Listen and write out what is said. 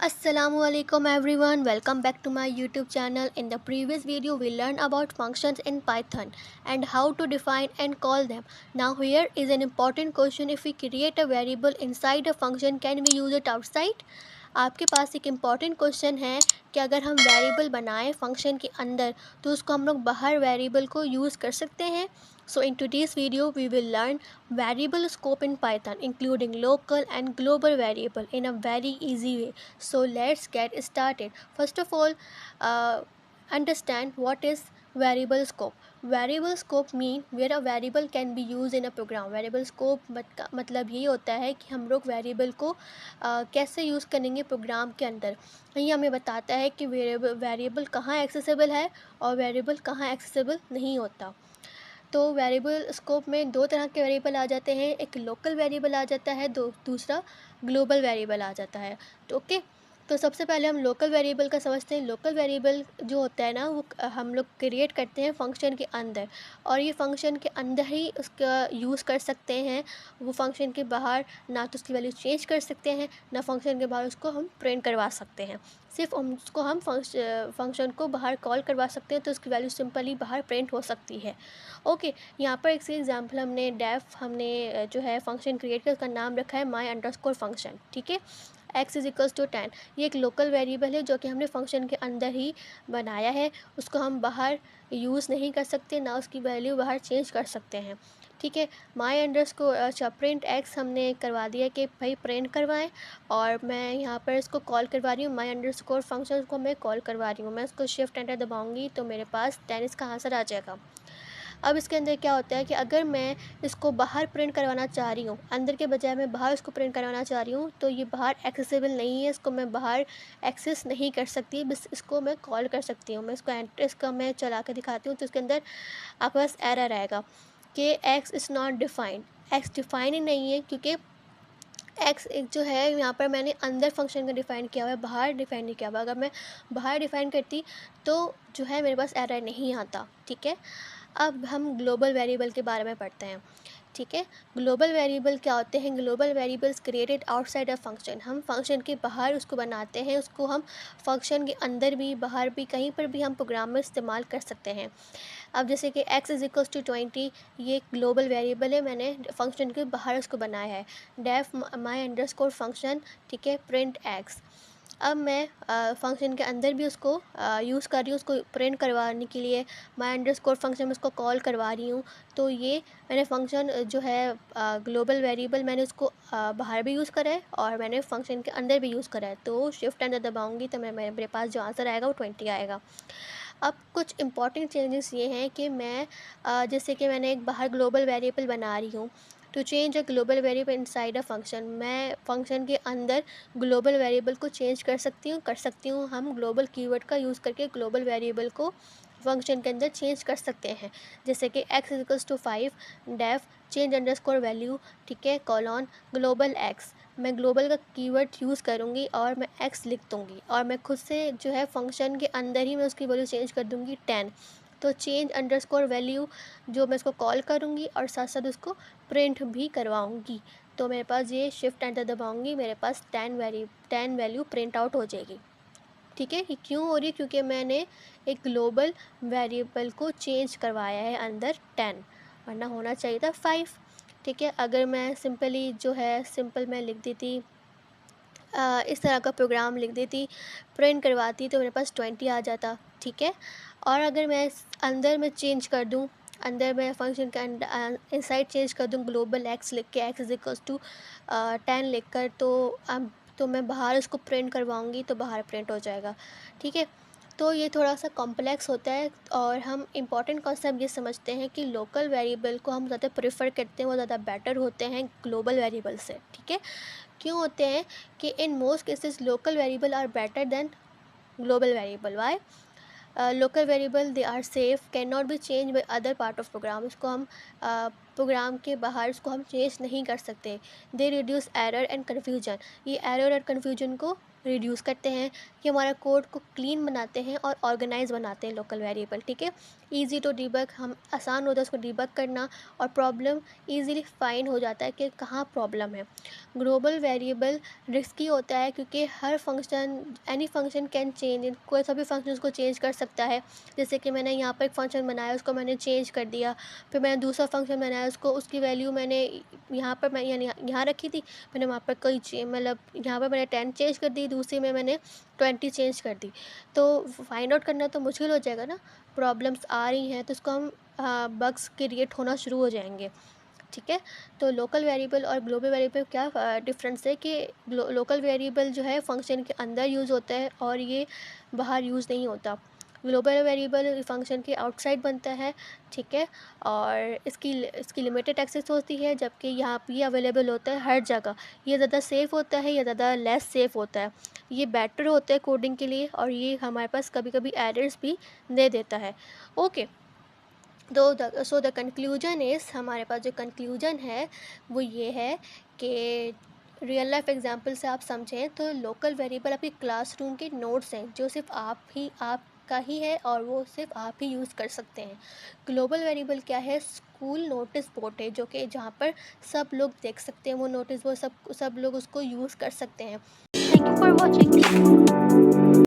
Assalamualaikum everyone, welcome back to my YouTube channel. In the previous video we learned about functions in Python and how to define and call them. Now here is an important question. If we create a variable inside a function, can we use it outside? आपके पास एक important question है कि अगर हम variable बनाएं function के अंदर तो उसको हम लोग बाहर वेरिएबल को यूज़ कर सकते हैं. So in today's video we will learn variable scope in Python including local and global variable in a very easy way. So let's get started. First of all, understand what is variable scope. Variable scope mean where a variable can be used in a program. Variable scope मतलब ये होता है कि हम लोग variable को कैसे use करेंगे प्रोग्राम के अंदर. ये हमें बताता है कि वेरिएबल कहाँ एक्सेसिबल है और वेरिएबल कहाँ एक्सेसिबल नहीं होता. तो वेरिएबल स्कोप में दो तरह के वेरिएबल आ जाते हैं. एक लोकल वेरिएबल आ जाता है, दूसरा ग्लोबल वेरिएबल आ जाता है. तो ओके, तो सबसे पहले हम लोकल वेरिएबल का समझते हैं. लोकल वेरिएबल जो होता है ना, वो हम लोग क्रिएट करते हैं फंक्शन के अंदर, और ये फंक्शन के अंदर ही उसका यूज़ कर सकते हैं. वो फंक्शन के बाहर ना तो उसकी वैल्यू चेंज कर सकते हैं, ना फंक्शन के बाहर उसको हम प्रिंट करवा सकते हैं. सिर्फ उसको हम फंक्शन को बाहर कॉल करवा सकते हैं तो उसकी वैल्यू सिंपली बाहर प्रिंट हो सकती है. ओके, यहाँ पर एक एग्जांपल हमने जो है फंक्शन क्रिएट किया, उसका नाम रखा है माई अंडरस्कोर फंक्शन. ठीक है, x इज इक्वल्स टू 10. ये एक लोकल वेरिएबल है जो कि हमने फंक्शन के अंदर ही बनाया है. उसको हम बाहर यूज़ नहीं कर सकते, ना उसकी वैल्यू बाहर चेंज कर सकते हैं. ठीक है, माई अंडरस्कोर अच्छा प्रिंट एक्स हमने करवा दिया कि भाई प्रिंट करवाएं, और मैं यहाँ पर इसको कॉल करवा रही हूँ. माई अंडरस्कोर फंक्शन को मैं कॉल करवा रही हूँ. मैं इसको शिफ्ट एंटर दबाऊँगी तो मेरे पास 10 इसका आंसर आ जाएगा. अब इसके अंदर क्या होता है कि अगर मैं इसको बाहर प्रिंट करवाना चाह रही हूँ, अंदर के बजाय मैं बाहर इसको प्रिंट करवाना चाह रही हूँ, तो ये बाहर एक्सेसिबल नहीं है. इसको मैं बाहर एक्सेस नहीं कर सकती, बस इसको मैं कॉल कर सकती हूँ. इसका मैं चला कर दिखाती हूँ. तो इसके अंदर आपके पास एरर आएगा कि X is not defined. X define ही नहीं है, क्योंकि एक्स एक जो है यहाँ पर मैंने अंदर फंक्शन का डिफ़ाइन किया हुआ है, बाहर डिफ़ाइन नहीं किया हुआ. अगर मैं बाहर डिफ़ाइन करती तो जो है मेरे पास एरर नहीं आता. ठीक है, अब हम ग्लोबल वेरिएबल के बारे में पढ़ते हैं. ठीक है, ग्लोबल वेरिएबल क्या होते हैं? Global variables created outside a function. हम फंक्शन के बाहर उसको बनाते हैं, उसको हम फंक्शन के अंदर भी बाहर भी कहीं पर भी हम प्रोग्राम में इस्तेमाल कर सकते हैं. अब जैसे कि x इज़ इक्वल्स टू 20, ये ग्लोबल वेरिएबल है, मैंने फंक्शन के बाहर उसको बनाया है. डेफ माई अंडरस्कोर फंक्शन, ठीक है, प्रिंट x. अब मैं फंक्शन के अंदर भी उसको यूज़ कर रही हूँ, उसको प्रिंट करवाने के लिए माई अंडरस्कोर फंक्शन में उसको कॉल करवा रही हूँ. तो ये मैंने फंक्शन जो है ग्लोबल वेरिएबल मैंने उसको बाहर भी यूज़ करा है और मैंने फंक्शन के अंदर भी यूज़ करा है. तो शिफ्ट एंटर दबाऊँगी तो मेरे पास जो आंसर आएगा वो 20 आएगा. अब कुछ इंपॉर्टेंट चेंजेस ये हैं कि मैं जैसे कि मैंने एक बाहर ग्लोबल वेरिएबल बना रही हूँ. To change a global variable inside a function, मैं फंक्शन के अंदर ग्लोबल वेरिएबल को चेंज कर सकती हूँ. हम ग्लोबल कीवर्ड का यूज़ करके ग्लोबल वेरिएबल को फंक्शन के अंदर चेंज कर सकते हैं. जैसे कि x equals to 5 def change underscore value, ठीक है, कॉलॉन ग्लोबल x. मैं ग्लोबल का कीवर्ड यूज़ करूँगी और मैं x लिख दूँगी, और मैं खुद से जो है फंक्शन के अंदर ही मैं उसकी वैल्यू चेंज कर दूँगी 10. तो चेंज अंडरस्कोर वैल्यू जो मैं इसको कॉल करूँगी और साथ साथ उसको प्रिंट भी करवाऊँगी. तो मेरे पास ये शिफ्ट एंटर दबाऊँगी, मेरे पास 10 वैल्यू प्रिंट आउट हो जाएगी. ठीक है, ये क्यों हो रही है? क्योंकि मैंने एक ग्लोबल वेरिएबल को चेंज करवाया है अंदर 10, वरना होना चाहिए था 5. ठीक है, अगर मैं सिंपली जो है सिंपल मैं लिख देती इस तरह का प्रोग्राम लिख देती, प्रिंट करवाती, तो मेरे पास 20 आ जाता. ठीक है, और अगर मैं अंदर में चेंज कर दूँ, अंदर मैं फंक्शन के अंदर इनसाइड चेंज कर दूँ ग्लोबल x लिख के, x इज इक्वल्स टू 10 लिख कर, तो मैं बाहर उसको प्रिंट करवाऊँगी तो बाहर प्रिंट हो जाएगा. ठीक है, तो ये थोड़ा सा कॉम्प्लेक्स होता है, और हम इम्पॉर्टेंट कॉन्सेप्ट ये समझते हैं कि लोकल वेरिएबल को हम ज़्यादा प्रेफर करते हैं, वो ज़्यादा बेटर होते हैं ग्लोबल वेरिएबल से. ठीक है, क्यों होते हैं कि in most cases local variable are better than global variable. Why? Local variable they are safe, can not be change by other part of program. इसको हम प्रोग्राम के बाहर इसको हम चेंज नहीं कर सकते. They reduce error and confusion, ये एरर और कन्फ्यूजन को रिड्यूस करते हैं, कि हमारा कोड को क्लीन बनाते हैं और ऑर्गेनाइज बनाते हैं लोकल वेरिएबल, ठीक है। ईजी टू डिबग, हम आसान होता है उसको डिबग करना, और प्रॉब्लम ईजीली फाइंड हो जाता है कि कहाँ प्रॉब्लम है। ग्लोबल वेरिएबल रिस्की होता है क्योंकि हर function, any function can change, कोई सा भी फंक्शन उसको चेंज कर सकता है। जैसे कि मैंने यहाँ पर एक फंक्शन बनाया, उसको मैंने चेंज कर दिया, फिर मैंने दूसरा फंक्शन बनाया, उसको उसकी वैल्यू मैंने यहाँ पर मैं यानी यहाँ रखी थी, मैंने वहाँ पर कोई मतलब यहाँ पर मैंने 10 चेंज कर दी, दूसरी में मैंने 20 चेंज कर दी। तो फाइंड आउट करना तो मुश्किल हो जाएगा ना, प्रॉब्लम्स आ रही हैं तो उसको हम बग्स क्रिएट होना शुरू हो जाएंगे, ठीक है। तो लोकल वेरिएबल और ग्लोबल वेरिएबल क्या डिफरेंस है कि लोकल वेरिएबल जो है फंक्शन के अंदर यूज़ होता है और ये बाहर यूज़ नहीं होता। ग्लोबल वेरिएबल फंक्शन के आउटसाइड बनता है, ठीक है, और इसकी लिमिटेड एक्सेस होती है, जबकि यहाँ पे अवेलेबल होता है हर जगह। ये ज़्यादा सेफ़ होता है या ज़्यादा लेस सेफ़ होता है, ये बेटर होता है कोडिंग के लिए, और ये हमारे पास कभी कभी एरर्स भी दे देता है। Okay, so the conclusion is, हमारे पास जो कंक्लूजन है वो ये है कि रियल लाइफ एग्जांपल से आप समझें तो लोकल वेरिएबल आपकी क्लासरूम के नोट्स हैं जो सिर्फ आपका ही है और वो सिर्फ आप ही यूज़ कर सकते हैं। ग्लोबल वेरिएबल क्या है, स्कूल नोटिस बोर्ड है, जो कि जहाँ पर सब लोग देख सकते हैं वो नोटिस बोर्ड, सब लोग उसको यूज़ कर सकते हैं। Thank you for watching.